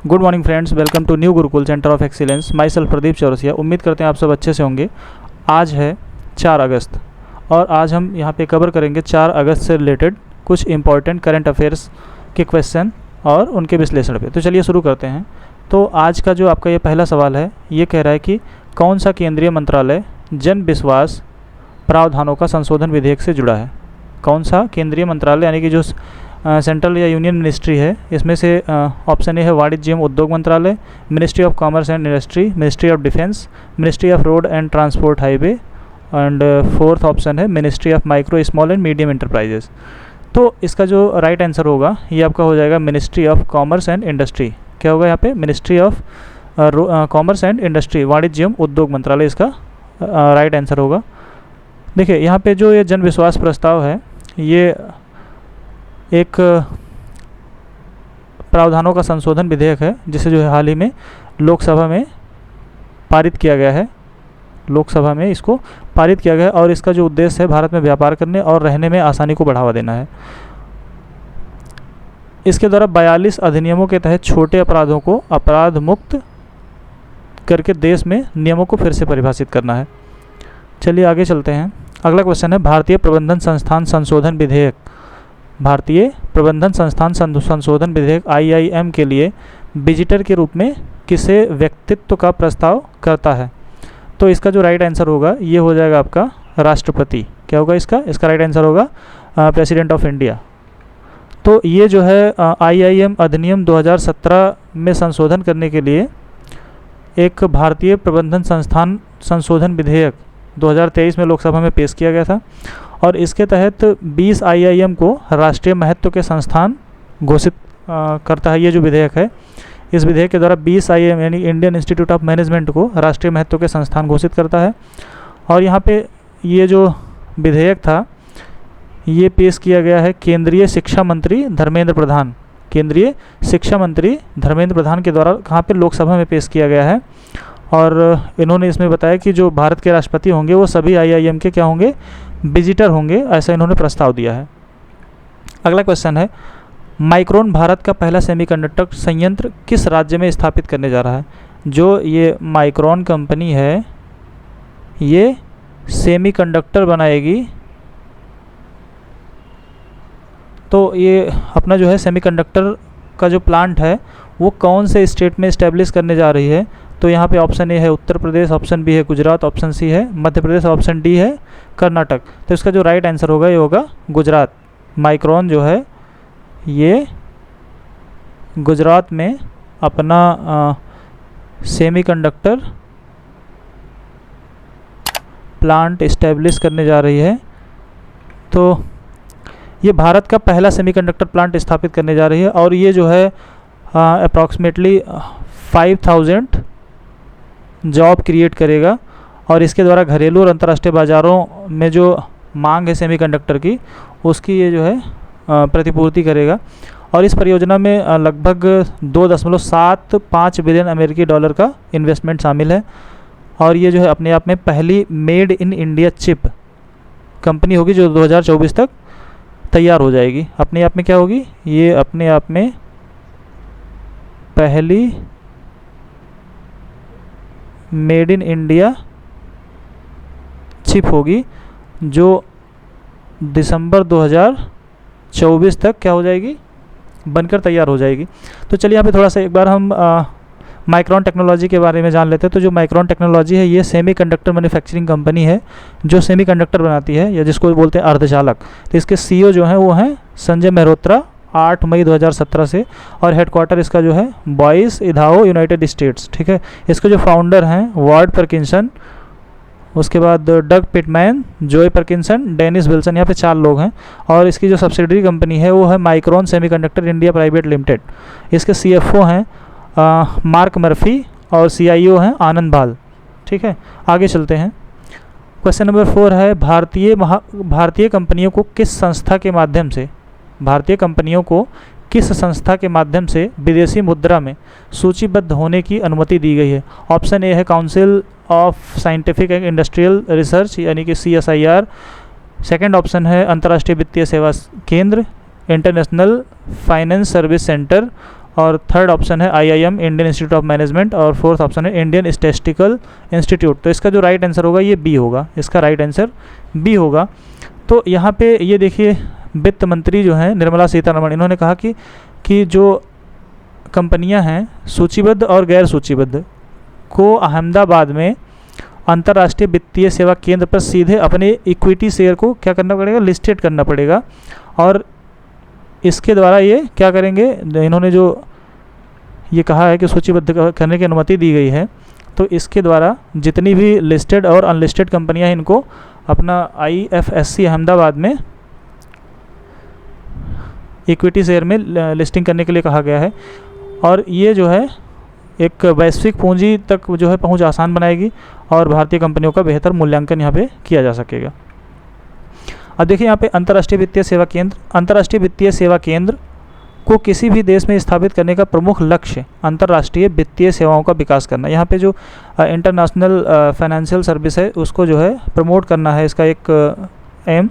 Good morning friends, welcome to new Gurukul centre of excellence. Myself Pradeep Chaurasia. उम्मीद करते हैं आप सब अच्छे से होंगे। आज है 4 अगस्त और आज हम यहाँ पे कवर करेंगे 4 अगस्त से रिलेटेड कुछ इंपॉर्टेंट करंट अफेयर्स के क्वेश्चन और उनके विश्लेषण पे। तो चलिए शुरू करते हैं। तो आज का जो आपका ये पहला सवाल है, ये कह रहा है कि कौन सा केंद्रीय मंत्रालय जन विश्वास प्रावधानों का संशोधन विधेयक से जुड़ा है। कौन सा केंद्रीय मंत्रालय, यानी कि जो सेंट्रल या यूनियन मिनिस्ट्री है, इसमें से ऑप्शन ए है वाणिज्य एवं उद्योग मंत्रालय, ministry of commerce and industry, ministry of defence, ministry of road and transport highway and fourth option है ministry of micro small and medium enterprises. तो इसका जो राइट आंसर होगा ये आपका हो जाएगा ministry of commerce and industry. क्या होगा यहाँ पे? Ministry of commerce and industry, वाणिज्य एवं उद्योग मंत्रालय इसका राइट आंसर होगा। देखिए यहाँ पे जो ये जन विश्वास प्रस्ताव है, ये एक प्रावधानों का संशोधन विधेयक है जिसे जो है हाल ही में लोकसभा में पारित किया गया है। लोकसभा में इसको पारित किया गया है और इसका जो उद्देश्य है भारत में व्यापार करने और रहने में आसानी को बढ़ावा देना है। इसके द्वारा 42 अधिनियमों के तहत छोटे अपराधों को अपराध मुक्त करके देश में नियमों को फिर से परिभाषित करना है। चलिए आगे चलते हैं। अगला क्वेश्चन है भारतीय प्रबंधन संस्थान संशोधन विधेयक। भारतीय प्रबंधन संस्थान संशोधन विधेयक IIM के लिए विजिटर के रूप में किसे व्यक्तित्व का प्रस्ताव करता है। तो इसका जो राइट आंसर होगा ये हो जाएगा आपका राष्ट्रपति। क्या होगा इसका राइट आंसर होगा प्रेसिडेंट ऑफ इंडिया। तो ये जो है IIM अधिनियम 2017 में संशोधन करने के लिए एक भारतीय प्रबंधन संस्थान संशोधन विधेयक 2023 में लोकसभा में पेश किया गया था और इसके तहत 20 IIM को राष्ट्रीय महत्व के संस्थान घोषित करता है। ये जो विधेयक है, इस विधेयक के द्वारा 20 IIM यानी इंडियन इंस्टीट्यूट ऑफ मैनेजमेंट को राष्ट्रीय महत्व के संस्थान घोषित करता है। और यहाँ पे ये जो विधेयक था ये पेश किया गया है केंद्रीय शिक्षा मंत्री धर्मेंद्र प्रधान। केंद्रीय शिक्षा मंत्री धर्मेंद्र प्रधान के द्वारा कहाँ पे? लोकसभा में पेश किया गया है। और इन्होंने इसमें बताया कि जो भारत के राष्ट्रपति होंगे वो सभी IIM के क्या होंगे? विजिटर होंगे, ऐसा इन्होंने प्रस्ताव दिया है। अगला क्वेश्चन है माइक्रोन भारत का पहला सेमीकंडक्टर संयंत्र किस राज्य में स्थापित करने जा रहा है। जो ये माइक्रोन कंपनी है ये सेमीकंडक्टर बनाएगी, तो ये अपना जो है सेमीकंडक्टर का जो प्लांट है वो कौन से स्टेट में इस्टेब्लिश करने जा रही है। तो यहाँ पे ऑप्शन ए है उत्तर प्रदेश, ऑप्शन बी है गुजरात, ऑप्शन सी है मध्य प्रदेश, ऑप्शन डी है कर्नाटक। तो इसका जो राइट आंसर होगा ये होगा गुजरात। माइक्रोन जो है ये गुजरात में अपना सेमीकंडक्टर प्लांट इस्टेब्लिश करने जा रही है। तो ये भारत का पहला सेमीकंडक्टर प्लांट स्थापित करने जा रही है और ये जो है अप्रॉक्सीमेटली 5000 जॉब क्रिएट करेगा और इसके द्वारा घरेलू और अंतर्राष्ट्रीय बाज़ारों में जो मांग है सेमीकंडक्टर की उसकी ये जो है प्रतिपूर्ति करेगा। और इस परियोजना में लगभग 2.75 बिलियन अमेरिकी डॉलर का इन्वेस्टमेंट शामिल है और ये जो है अपने आप में पहली made in India chip company होगी जो 2024 तक तैयार हो जाएगी। अपने आप में क्या होगी? ये अपने आप में पहली मेड इन इंडिया चिप होगी जो दिसंबर 2024 तक क्या हो जाएगी? बनकर तैयार हो जाएगी। तो चलिए यहाँ पे थोड़ा सा एक बार हम माइक्रोन टेक्नोलॉजी के बारे में जान लेते हैं। तो जो माइक्रोन टेक्नोलॉजी है ये सेमीकंडक्टर मैन्युफैक्चरिंग कंपनी है जो सेमीकंडक्टर बनाती है या जिसको बोलते हैं अर्धचालक। तो इसके CEO जो हैं वो हैं संजय मेहरोत्रा, 8 मई 2017 से, और हेडक्वार्टर इसका जो है बॉयस, इडाहो, यूनाइटेड स्टेट्स। ठीक है। इसके जो फाउंडर हैं वार्ड परकिंसन, उसके बाद डग पिटमैन, जोय परकिंसन, डेनिस विल्सन, यहाँ पे 4 लोग हैं। और इसकी जो सब्सिडरी कंपनी है वो है micron semiconductor India private limited. इसके CFO हैं मार्क मर्फी और CIO हैं आनंद भाल। ठीक है, आगे चलते हैं। क्वेश्चन नंबर 4 है भारतीय कंपनियों को किस संस्था के माध्यम से विदेशी मुद्रा में सूचीबद्ध होने की अनुमति दी गई है। ऑप्शन ए है council of scientific and industrial research यानी कि CSIR। सेकंड ऑप्शन है अंतर्राष्ट्रीय वित्तीय सेवा केंद्र, इंटरनेशनल फाइनेंस सर्विस सेंटर, और थर्ड ऑप्शन है IIM Indian institute of management, और फोर्थ ऑप्शन है इंडियन स्टैटिस्टिकल इंस्टीट्यूट। तो इसका जो राइट आंसर होगा ये बी होगा, इसका राइट आंसर बी होगा। तो यहाँ पे ये देखिए वित्त मंत्री जो हैं निर्मला सीतारमण, इन्होंने कहा कि जो कंपनियां हैं सूचीबद्ध और गैर सूचीबद्ध को अहमदाबाद में अंतर्राष्ट्रीय वित्तीय सेवा केंद्र पर सीधे अपने इक्विटी शेयर को क्या करना पड़ेगा, लिस्टेड करना पड़ेगा। और इसके द्वारा ये क्या करेंगे, इन्होंने जो ये कहा है कि सूचीबद्ध करने की अनुमति दी गई है, तो इसके द्वारा जितनी भी लिस्टेड और अनलिस्टेड कंपनियां हैं इनको अपना IFSC अहमदाबाद में इक्विटी शेयर में लिस्टिंग करने के लिए कहा गया है। और ये जो है एक वैश्विक पूंजी तक जो है पहुंच आसान बनाएगी और भारतीय कंपनियों का बेहतर मूल्यांकन यहाँ पे किया जा सकेगा। अब देखिए यहाँ पे अंतर्राष्ट्रीय वित्तीय सेवा केंद्र, अंतर्राष्ट्रीय वित्तीय सेवा केंद्र को किसी भी देश में स्थापित करने का प्रमुख लक्ष्य अंतर्राष्ट्रीय वित्तीय सेवाओं का विकास करना। यहाँ पे जो इंटरनेशनल फाइनेंशियल सर्विस है उसको जो है प्रमोट करना है, इसका एक एम।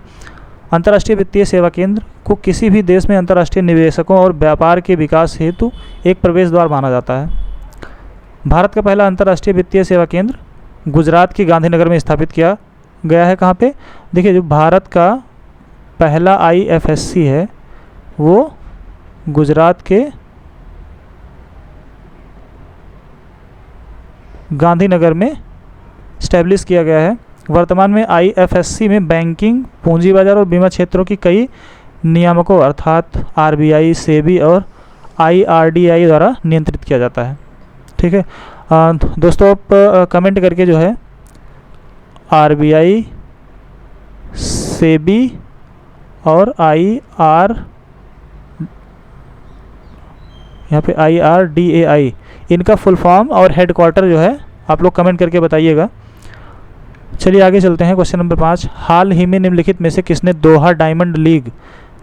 अंतर्राष्ट्रीय वित्तीय सेवा केंद्र को किसी भी देश में अंतर्राष्ट्रीय निवेशकों और व्यापार के विकास हेतु एक प्रवेश द्वार माना जाता है। भारत का पहला अंतर्राष्ट्रीय वित्तीय सेवा केंद्र गुजरात की गांधीनगर में स्थापित किया गया है। कहाँ पे, देखिए जो भारत का पहला IFSC है वो गुजरात के गांधीनगर में स्टैब्लिश किया गया है। वर्तमान में IFSC में बैंकिंग, पूंजी बाजार और बीमा क्षेत्रों की कई नियामकों अर्थात RBI, सेबी और IRDAI द्वारा नियंत्रित किया जाता है। ठीक है दोस्तों, आप कमेंट करके जो है RBI, सेबी और यहाँ पे IRDAI इनका फुल फॉर्म और हेडक्वार्टर जो है आप लोग कमेंट करके बताइएगा। चलिए आगे चलते हैं। क्वेश्चन नंबर 5, हाल ही में निम्नलिखित में से किसने दोहा डायमंड लीग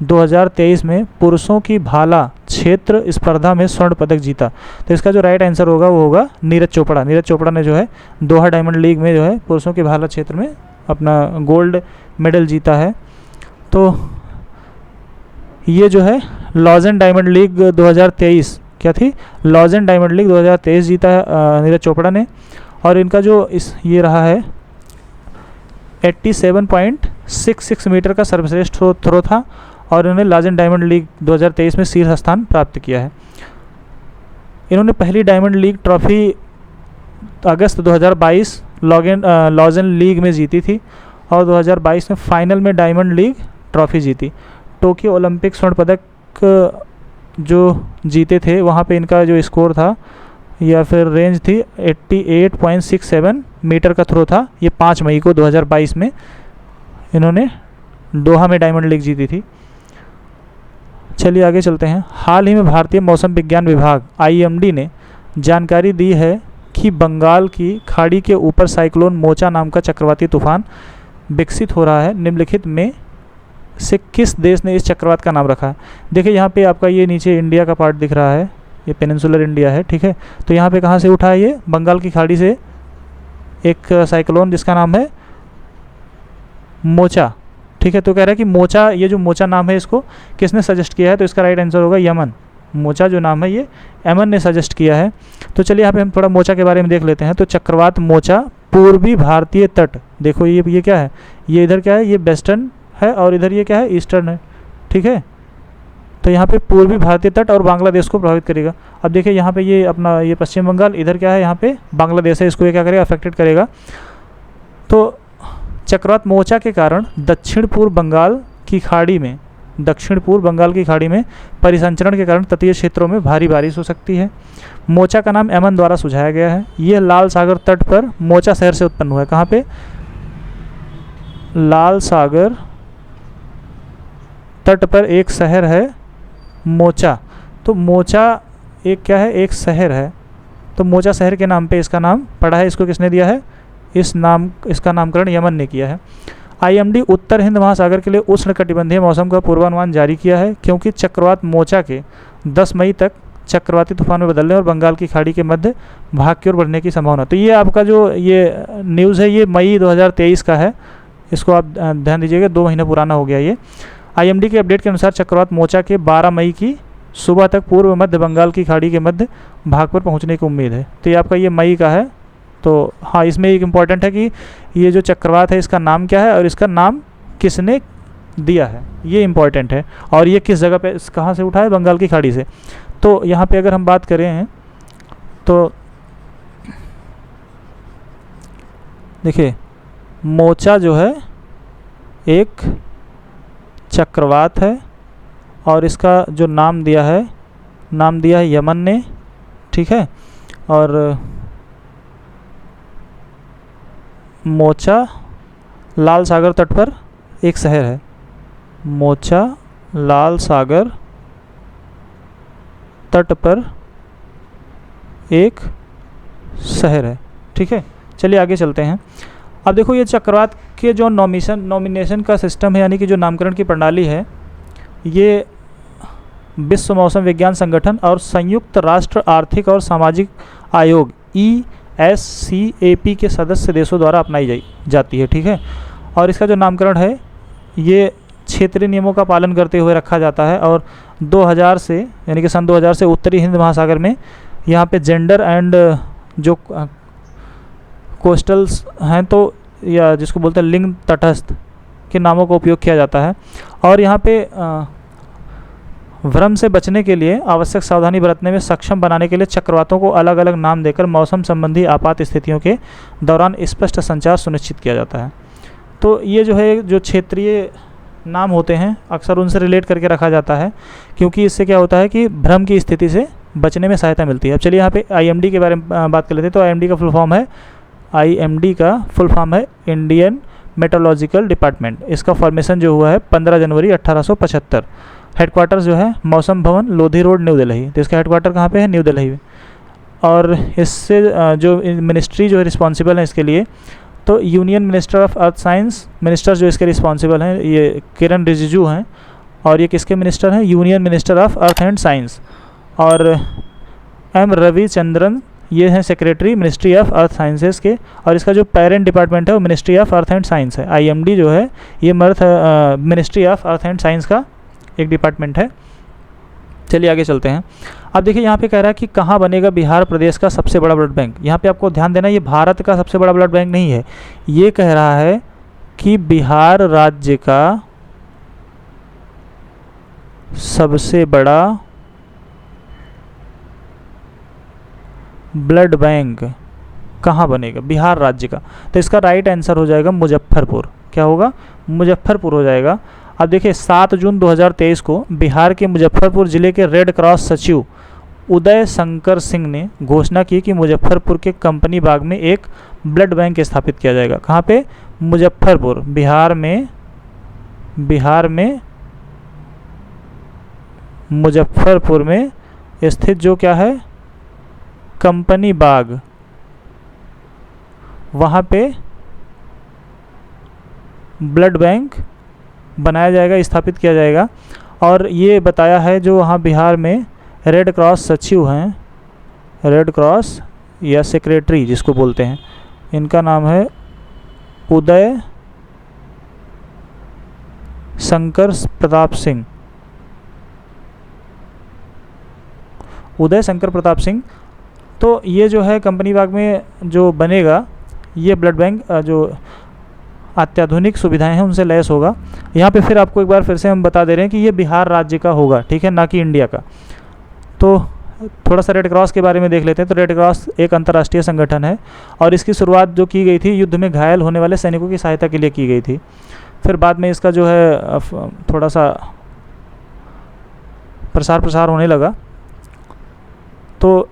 2023 में पुरुषों की भाला क्षेत्र स्पर्धा में स्वर्ण पदक जीता? तो इसका जो राइट आंसर होगा वो होगा नीरज चोपड़ा। नीरज चोपड़ा ने जो है दोहा डायमंड लीग में जो है पुरुषों की भाला क्षेत्र में अपना गोल्ड मेडल जीता है। तो ये जो है लॉजन डायमंड लीग 2023 क्या थी, लॉजन डायमंड लीग 2023 जीता है नीरज चोपड़ा ने। और इनका जो ये रहा है 87.66 मीटर का सर्वश्रेष्ठ थ्रो था और इन्होंने लॉजन डायमंड लीग 2023 में शीर्ष स्थान प्राप्त किया है। इन्होंने पहली डायमंड लीग ट्रॉफी अगस्त 2022 लॉजन लीग में जीती थी और 2022 में फाइनल में डायमंड लीग ट्रॉफी जीती। टोक्यो ओलंपिक स्वर्ण पदक जो जीते थे वहाँ पे इनका जो स्कोर था या फिर रेंज थी 88.67 मीटर का थ्रो था। ये 5 मई को 2022 में इन्होंने दोहा में डायमंड लीग जीती थी। चलिए आगे चलते हैं। हाल ही में भारतीय मौसम विज्ञान विभाग IMD ने जानकारी दी है कि बंगाल की खाड़ी के ऊपर साइक्लोन मोचा नाम का चक्रवाती तूफान विकसित हो रहा है। निम्नलिखित में से किस देश ने इस चक्रवात का नाम रखा है? देखिए यहाँ पे आपका ये नीचे इंडिया का पार्ट दिख रहा है, ये पेनिनसुलर इंडिया है। ठीक है, तो यहाँ पे कहाँ से उठा है? ये बंगाल की खाड़ी से एक साइक्लोन जिसका नाम है मोचा। ठीक है, तो कह रहा है कि मोचा, ये जो मोचा नाम है इसको किसने सजेस्ट किया है? तो इसका राइट आंसर होगा यमन। मोचा जो नाम है ये यमन ने सजेस्ट किया है। तो चलिए यहाँ पे हम थोड़ा मोचा के बारे में देख लेते हैं। तो चक्रवात मोचा पूर्वी भारतीय तट, देखो ये क्या है, ये इधर क्या है, ये वेस्टर्न है और इधर ये क्या है, ईस्टर्न है। ठीक है, तो यहाँ पे पूर्वी भारतीय तट और बांग्लादेश को प्रभावित करेगा। अब देखिए यहाँ पे ये अपना ये पश्चिम बंगाल, इधर क्या है, यहाँ पे बांग्लादेश है, इसको ये क्या करेगा, अफेक्टेड करेगा। तो चक्रवात मोचा के कारण दक्षिण पूर्व बंगाल की खाड़ी में परिसंचरण के कारण तटीय क्षेत्रों में भारी बारिश हो सकती है। मोचा का नाम यमन द्वारा सुझाया गया है। यह लाल सागर तट पर मोचा शहर से उत्पन्न हुआ है। कहाँ पे? लाल सागर तट पर एक शहर है मोचा। तो मोचा एक क्या है, एक शहर है। तो मोचा शहर के नाम पे इसका नाम पड़ा है। इसको किसने दिया है? इसका नामकरण यमन ने किया है। IMD उत्तर हिंद महासागर के लिए उष्णकटिबंधीय मौसम का पूर्वानुमान जारी किया है क्योंकि चक्रवात मोचा के 10 मई तक चक्रवाती तूफान में बदलने और बंगाल की खाड़ी के मध्य भाग की ओर बढ़ने की संभावना। तो ये आपका जो ये न्यूज़ है ये मई 2023 का है, इसको आप ध्यान दीजिएगा, 2 महीने पुराना हो गया ये। IMD के अपडेट के अनुसार चक्रवात मोचा के 12 मई की सुबह तक पूर्व मध्य बंगाल की खाड़ी के मध्य भाग पर पहुंचने की उम्मीद है। तो ये आपका ये मई का है। तो हाँ, इसमें एक इम्पॉर्टेंट है कि ये जो चक्रवात है इसका नाम क्या है और इसका नाम किसने दिया है, ये इम्पॉर्टेंट है। और ये किस जगह पे, कहाँ से उठा है, बंगाल की खाड़ी से। तो यहाँ पे अगर हम बात करें तो देखिए, मोचा जो है एक चक्रवात है और इसका जो नाम दिया है यमन ने, ठीक है। और मोचा लाल सागर तट पर एक शहर है। मोचा लाल सागर तट पर एक शहर है, ठीक है। चलिए आगे चलते हैं। अब देखो, ये चक्रवात के जो नॉमिनेशन का सिस्टम है, यानी कि जो नामकरण की प्रणाली है, ये विश्व मौसम विज्ञान संगठन और संयुक्त राष्ट्र आर्थिक और सामाजिक आयोग ESCAP के सदस्य देशों द्वारा अपनाई जाती है, ठीक है। और इसका जो नामकरण है ये क्षेत्रीय नियमों का पालन करते हुए रखा जाता है। और 2000 से, यानी कि सन 2000 से उत्तरी हिंद महासागर में यहाँ पे जेंडर एंड जो कोस्टल्स हैं, तो या जिसको बोलते हैं लिंग तटस्थ के नामों का उपयोग किया जाता है। और यहाँ पे भ्रम से बचने के लिए आवश्यक सावधानी बरतने में सक्षम बनाने के लिए चक्रवातों को अलग अलग नाम देकर मौसम संबंधी आपात स्थितियों के दौरान स्पष्ट संचार सुनिश्चित किया जाता है। तो ये जो है, जो क्षेत्रीय नाम होते हैं अक्सर उनसे रिलेट करके रखा जाता है, क्योंकि इससे क्या होता है कि भ्रम की स्थिति से बचने में सहायता मिलती है। अब चलिए यहाँ पे IMD के बारे में बात कर लेते हैं। तो IMD का फुल फॉर्म है इंडियन मेट्रोलॉजिकल डिपार्टमेंट। इसका फॉर्मेशन जो हुआ है 15 जनवरी 1875। हेडक्वार्टर जो है मौसम भवन, लोधी रोड, न्यू दिल्ली। तो इसका हेडक्वार्टर कहाँ पे है, न्यू दिल्ली में। और इससे जो मिनिस्ट्री जो है रिस्पॉन्सिबल है इसके लिए, तो union minister of earth science, minister जो इसके रिस्पॉन्सिबल हैं ये किरण रिजिजू हैं। और ये किसके मिनिस्टर हैं, union minister of earth and science. और M रविचंद्रन ये हैं secretary ministry of earth sciences के। और इसका जो पेरेंट डिपार्टमेंट है वो ministry of earth and science है। IMD जो है ये ministry of earth and science का एक डिपार्टमेंट है। चलिए आगे चलते हैं। अब देखिए, यहाँ पे कह रहा है कि कहाँ बनेगा बिहार प्रदेश का सबसे बड़ा ब्लड बैंक। यहाँ पे आपको ध्यान देना, ये भारत का सबसे बड़ा ब्लड बैंक नहीं है। ये कह रहा है कि बिहार राज्य का सबसे बड़ा ब्लड बैंक कहाँ बनेगा, बिहार राज्य का। तो इसका राइट आंसर हो जाएगा मुजफ्फरपुर। क्या होगा, मुजफ्फरपुर हो जाएगा। अब देखिए, 7 जून 2023 को बिहार के मुजफ्फरपुर ज़िले के रेड क्रॉस सचिव उदय शंकर सिंह ने घोषणा की कि मुजफ्फरपुर के कंपनी बाग में एक ब्लड बैंक स्थापित किया जाएगा। कहाँ पे, मुजफ्फरपुर, बिहार में मुजफ्फरपुर में स्थित जो क्या है, कंपनी बाग, वहाँ पे ब्लड बैंक बनाया जाएगा, स्थापित किया जाएगा। और ये बताया है जो वहाँ बिहार में रेड क्रॉस सचिव हैं, रेड क्रॉस या सेक्रेटरी जिसको बोलते हैं, इनका नाम है उदय शंकर प्रताप सिंह। उदय शंकर प्रताप सिंह। तो ये जो है कंपनी बाग में जो बनेगा, ये ब्लड बैंक जो अत्याधुनिक सुविधाएं हैं उनसे लैस होगा। यहाँ पे फिर आपको एक बार फिर से हम बता दे रहे हैं कि ये बिहार राज्य का होगा, ठीक है, ना कि इंडिया का। तो थोड़ा सा रेड क्रॉस के बारे में देख लेते हैं। तो रेड क्रॉस एक अंतर्राष्ट्रीय संगठन है और इसकी शुरुआत जो की गई थी युद्ध में घायल होने वाले सैनिकों की सहायता के लिए की गई थी। फिर बाद में इसका जो है थोड़ा सा प्रसार होने लगा। तो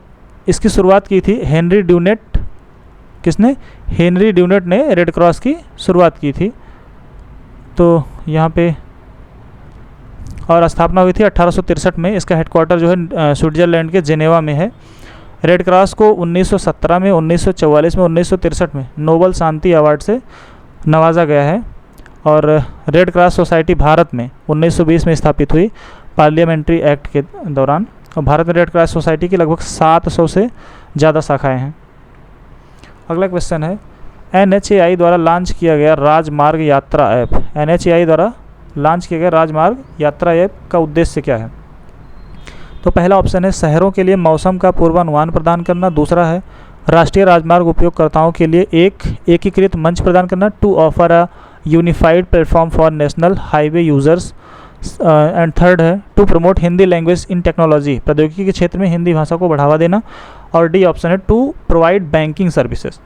इसकी शुरुआत की थी हेनरी ड्यूनेट। किसने, हेनरी ड्यूनेट ने रेड क्रॉस की शुरुआत की थी। तो यहाँ पे और स्थापना हुई थी 1863 में। इसका हेडक्वार्टर जो है स्विट्ज़रलैंड के जेनेवा में है। रेड क्रॉस को 1917 में, 1944 में, 1963 में नोबल शांति अवार्ड से नवाजा गया है। और रेड क्रॉस सोसाइटी भारत में 1920 में स्थापित हुई पार्लियामेंट्री एक्ट के दौरान। और भारत में रेड क्रॉस सोसाइटी की लगभग 700 से ज़्यादा शाखाएं हैं। अगला क्वेश्चन है, NHAI द्वारा लॉन्च किया गया राजमार्ग यात्रा ऐप। NHAI द्वारा लॉन्च किया गया राजमार्ग यात्रा ऐप का उद्देश्य क्या है। तो पहला ऑप्शन है शहरों के लिए मौसम का पूर्वानुमान प्रदान करना। दूसरा है राष्ट्रीय राजमार्ग उपयोगकर्ताओं के लिए एक एकीकृत मंच प्रदान करना, to offer a unified platform for national highway users. And third है to promote Hindi language in technology, प्रौद्योगिकी के क्षेत्र में हिंदी भाषा को बढ़ावा देना। और डी ऑप्शन है टू प्रोवाइड बैंकिंग सर्विसेज।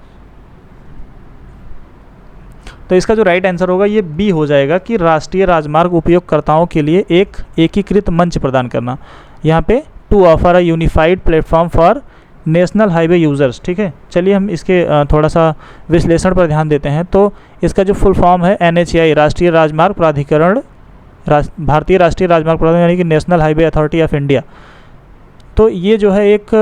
तो इसका जो राइट आंसर होगा ये बी हो जाएगा कि राष्ट्रीय राजमार्ग उपयोगकर्ताओं के लिए एक एकीकृत मंच प्रदान करना। यहाँ पे to offer a unified platform for national highway users. ठीक है, चलिए हम इसके थोड़ा सा विश्लेषण पर ध्यान देते हैं। तो इसका जो फुल फॉर्म है NHAI, राष्ट्रीय राजमार्ग प्राधिकरण, भारतीय राष्ट्रीय राजमार्ग प्राधिकरण यानी कि national highway authority of India. तो ये जो है एक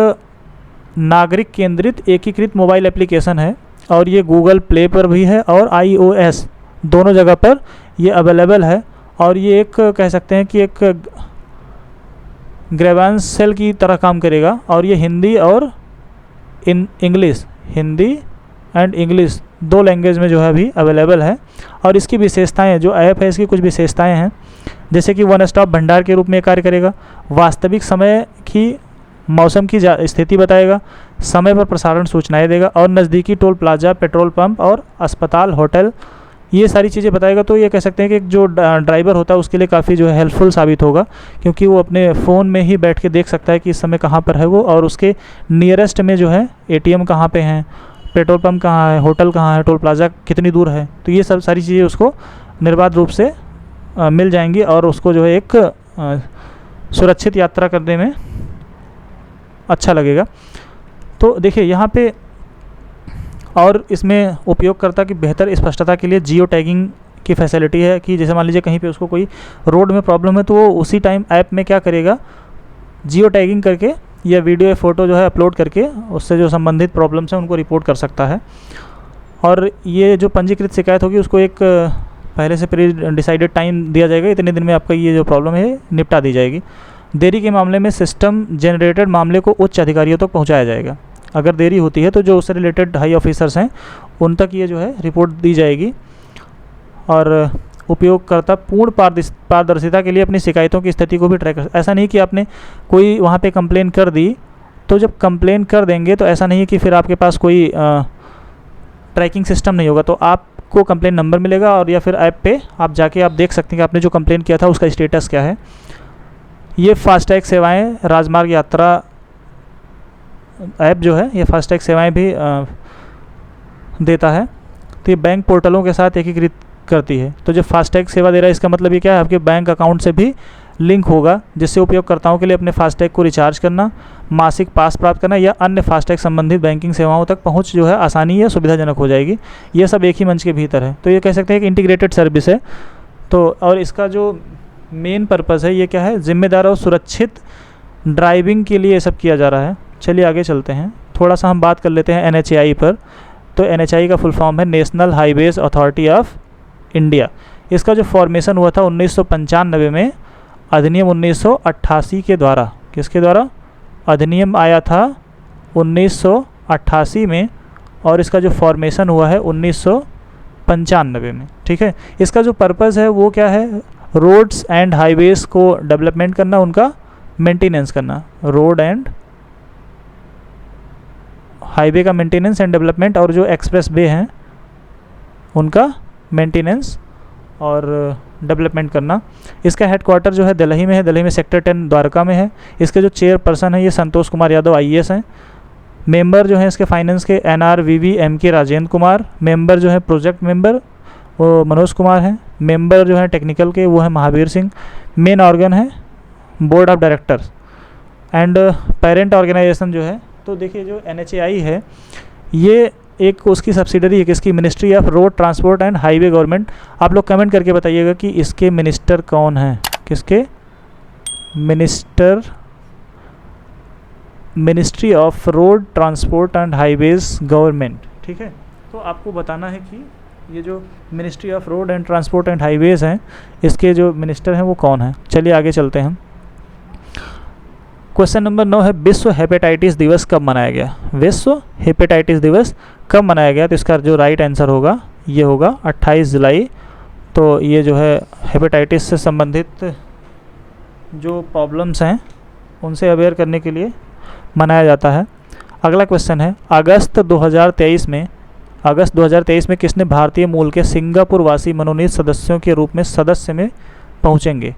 नागरिक केंद्रित एकीकृत मोबाइल एप्लीकेशन है और ये गूगल प्ले पर भी है और iOS दोनों जगह पर ये अवेलेबल है। और ये एक कह सकते हैं कि एक ग्रेवांस सेल की तरह काम करेगा और ये हिंदी और इंग्लिश, हिंदी एंड इंग्लिश दो लैंग्वेज में जो है अभी अवेलेबल है। और इसकी विशेषताएं, जो ऐप है इसकी कुछ विशेषताएं हैं, जैसे कि वन स्टॉप भंडार के रूप में कार्य करेगा, वास्तविक समय की मौसम की स्थिति बताएगा, समय पर प्रसारण सूचनाएं देगा और नज़दीकी टोल प्लाजा, पेट्रोल पंप और अस्पताल, होटल, ये सारी चीज़ें बताएगा। तो ये कह सकते हैं कि जो ड्राइवर होता है उसके लिए काफ़ी जो है हेल्पफुल साबित होगा, क्योंकि वो अपने फ़ोन में ही बैठ के देख सकता है कि इस समय कहाँ पर है वो, और उसके नियरेस्ट में जो है ATM कहाँ पे हैं, पेट्रोल पंप कहाँ है, होटल कहाँ है, टोल प्लाजा कितनी दूर है। तो ये सब सारी चीज़ें उसको निर्बाध रूप से मिल जाएंगी और उसको जो है एक सुरक्षित यात्रा करने में अच्छा लगेगा। तो देखिए यहाँ पे और इसमें उपयोगकर्ता की बेहतर स्पष्टता के लिए जियो टैगिंग की फैसिलिटी है कि जैसे मान लीजिए कहीं पे उसको कोई रोड में प्रॉब्लम है तो वो उसी टाइम ऐप में क्या करेगा, जियो टैगिंग करके या वीडियो या फ़ोटो जो है अपलोड करके उससे जो संबंधित प्रॉब्लम्स हैं उनको रिपोर्ट कर सकता है। और ये जो पंजीकृत शिकायत होगी उसको एक पहले से प्री डिसाइडेड टाइम दिया जाएगा, इतने दिन में आपका ये जो प्रॉब्लम है निपटा दी जाएगी। देरी के मामले में सिस्टम जनरेटेड मामले को उच्च अधिकारियों तक पहुँचाया जाएगा। अगर देरी होती है तो जो उससे रिलेटेड हाई ऑफिसर्स हैं उन तक ये जो है रिपोर्ट दी जाएगी। और उपयोगकर्ता पूर्ण पारदर्शिता के लिए अपनी शिकायतों की स्थिति को भी ट्रैक कर, ऐसा नहीं कि आपने कोई वहाँ पे कंप्लेन कर दी तो जब कंप्लेन कर देंगे तो ऐसा नहीं है कि फिर आपके पास कोई ट्रैकिंग सिस्टम नहीं होगा। तो आपको कंप्लेन नंबर मिलेगा और या फिर ऐप पे आप जाके आप देख सकते हैं कि आपने जो कंप्लेन किया था उसका स्टेटस क्या है। ये फास्टैग सेवाएँ, राजमार्ग यात्रा ऐप जो है ये फास्टैग सेवाएं भी देता है। तो ये बैंक पोर्टलों के साथ एकीकृत करती है। तो जब फास्टैग सेवा दे रहा है इसका मतलब ये क्या है, आपके बैंक अकाउंट से भी लिंक होगा, जिससे उपयोगकर्ताओं के लिए अपने फास्टैग को रिचार्ज करना, मासिक पास प्राप्त करना या अन्य फास्टैग संबंधित बैंकिंग सेवाओं तक पहुंच जो है आसानी या सुविधाजनक हो जाएगी। ये सब एक ही मंच के भीतर है। तो ये कह सकते हैं कि इंटीग्रेटेड सर्विस है। तो और इसका जो मेन पर्पज़ है ये क्या है, जिम्मेदार और सुरक्षित ड्राइविंग के लिए ये सब किया जा रहा है। चलिए आगे चलते हैं, थोड़ा सा हम बात कर लेते हैं NHAI पर। तो NHAI का फुल फॉर्म है national highways authority of India. इसका जो फॉर्मेशन हुआ था 1995 में अधिनियम 1988 के द्वारा। किसके द्वारा? अधिनियम आया था 1988 में और इसका जो फॉर्मेशन हुआ है 1995 में। ठीक है, इसका जो पर्पज़ है वो क्या है, रोड्स एंड हाईवेज़ को डेवलपमेंट करना, उनका मेंटेनेंस करना, रोड एंड हाईवे का मेंटेनेंस एंड डेवलपमेंट, और जो एक्सप्रेस वे हैं उनका मेंटेनेंस और डेवलपमेंट करना। इसका हेडक्वार्टर जो है दिल्ली में है, दिल्ली में सेक्टर 10 द्वारका में है। इसके जो चेयरपर्सन है ये संतोष कुमार यादव IAS हैं। मेंबर जो हैं इसके फाइनेंस के NRVV MK Rajendra Kumar. Member जो है प्रोजेक्ट मेंबर वो मनोज कुमार हैं। मेंबर जो है टेक्निकल के वो है महावीर सिंह। मेन ऑर्गन है board of directors and parent organisation जो है। तो देखिए जो NHAI है ये एक उसकी सब्सिडरी है किसकी, ministry of road transport and highway government. आप लोग कमेंट करके बताइएगा कि इसके मिनिस्टर कौन हैं, किसके minister, ministry of road transport and highways government. ठीक है, तो आपको बताना है कि ये जो ministry of road and transport and highways हैं इसके जो मिनिस्टर हैं वो कौन हैं। चलिए आगे चलते हैं। क्वेश्चन नंबर 9 है विश्व हेपेटाइटिस दिवस कब मनाया गया। विश्व हेपेटाइटिस दिवस कब मनाया गया? तो इसका जो राइट आंसर होगा ये होगा 28 जुलाई। तो ये जो है हेपेटाइटिस से संबंधित जो प्रॉब्लम्स हैं उनसे अवेयर करने के लिए मनाया जाता है। अगला क्वेश्चन है, अगस्त 2023 में किसने भारतीय मूल के सिंगापुर वासी मनोनीत सदस्यों के रूप में सदस्य में पहुंचेंगे?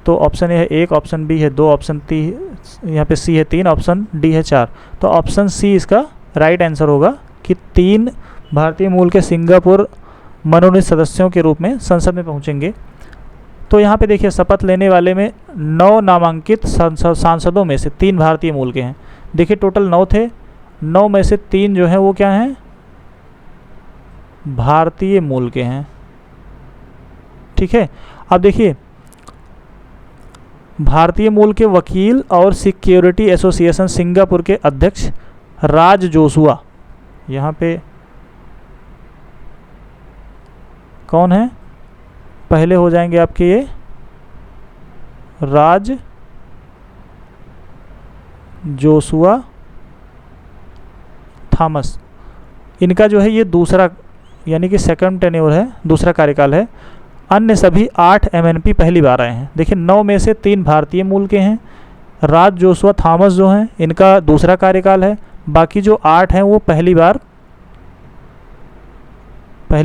तो ऑप्शन ए है 1, ऑप्शन बी है 2, ऑप्शन यहाँ पे सी है 3, ऑप्शन डी है 4। तो ऑप्शन सी इसका राइट आंसर होगा कि 3 भारतीय मूल के सिंगापुर मनोनीत सदस्यों के रूप में संसद में पहुंचेंगे। तो यहाँ पे देखिए, शपथ लेने वाले में 9 नामांकित सांसदों में से 3 भारतीय मूल के हैं। देखिए टोटल 9 थे, 9 में से 3 जो हैं वो क्या हैं? भारतीय मूल के हैं। ठीक है, अब देखिए, भारतीय मूल के वकील और सिक्योरिटी एसोसिएशन सिंगापुर के अध्यक्ष राज जोशुआ, यहाँ पे कौन है? पहले हो जाएंगे आपके ये राज जोशुआ थॉमस। इनका जो है ये दूसरा यानी कि सेकंड टेन्योर है, दूसरा कार्यकाल है। अन्य सभी 8 MNP पहली बार आए हैं। देखिए 9 में से 3 भारतीय मूल के हैं। राज जोशुआ थॉमस जो हैं इनका दूसरा कार्यकाल है। बाकी जो 8 हैं वो पहली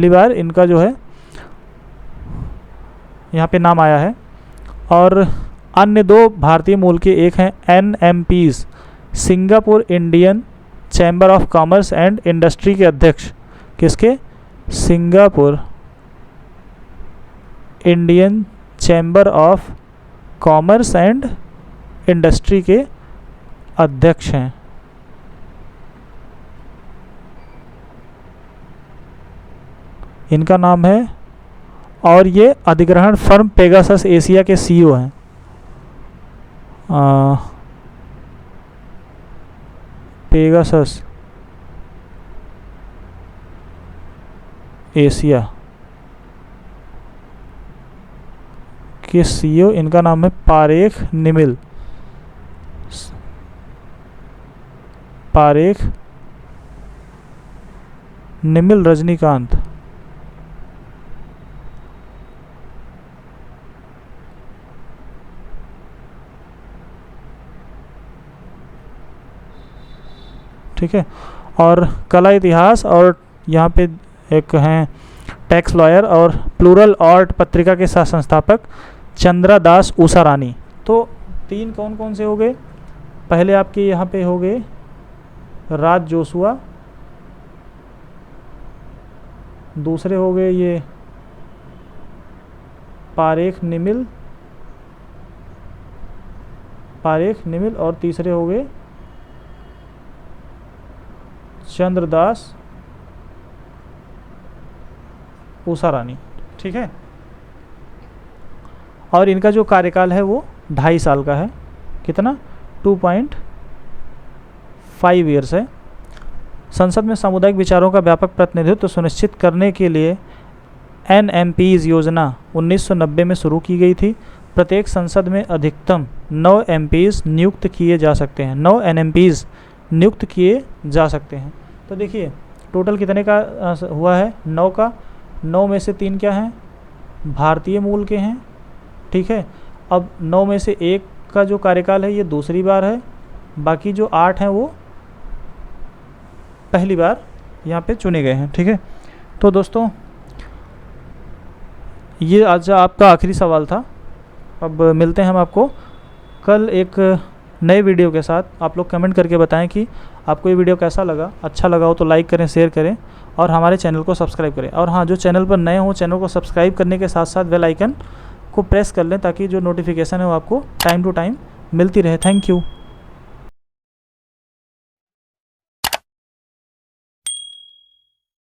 बार इनका जो है यहाँ पे नाम आया है। और अन्य 2 भारतीय मूल के एक हैं NMPs, Singapore Indian chamber of commerce and industry के अध्यक्ष। किसके? Singapore Indian chamber of commerce and industry के अध्यक्ष हैं। इनका नाम है, और ये अधिग्रहण फर्म पेगासस एशिया के CEO हैं। पेगासस एशिया के CEO, इनका नाम है पारेख निमिल रजनीकांत। ठीक है, और कला इतिहास, और यहाँ पे एक हैं टैक्स लॉयर और प्लूरल आर्ट पत्रिका के सह संस्थापक चंद्रा दास उषा रानी। तो 3 कौन कौन से हो गए? पहले आपके यहाँ पे हो गए राज जोशुआ, दूसरे हो गए ये पारेख निमिल, और तीसरे हो गए चंद्रदास उषा रानी। ठीक है, और इनका जो कार्यकाल है वो 2.5 साल का है। कितना? 2.5 ईयर्स है। संसद में सामुदायिक विचारों का व्यापक प्रतिनिधित्व सुनिश्चित करने के लिए NMPs योजना 1990 में शुरू की गई थी। प्रत्येक संसद में अधिकतम 9 MPs नियुक्त किए जा सकते हैं। 9 NMPs नियुक्त किए जा सकते हैं। तो देखिए टोटल कितने का हुआ है? 9 का। 9 में से 3 क्या हैं? भारतीय मूल के हैं। ठीक है, अब 9 में से 1 का जो कार्यकाल है ये दूसरी बार है। बाकी जो 8 हैं वो पहली बार यहाँ पे चुने गए हैं। ठीक है, तो दोस्तों ये आज आपका आखिरी सवाल था। अब मिलते हैं हम आपको कल एक नए वीडियो के साथ। आप लोग कमेंट करके बताएं कि आपको ये वीडियो कैसा लगा। अच्छा लगा हो तो लाइक करें, शेयर करें और हमारे चैनल को सब्सक्राइब करें। और हाँ, जो चैनल पर नए हो चैनल को सब्सक्राइब करने के साथ साथ बेल आइकन को प्रेस कर लें ताकि जो नोटिफिकेशन है वो आपको टाइम टू टाइम मिलती रहे। Thank you.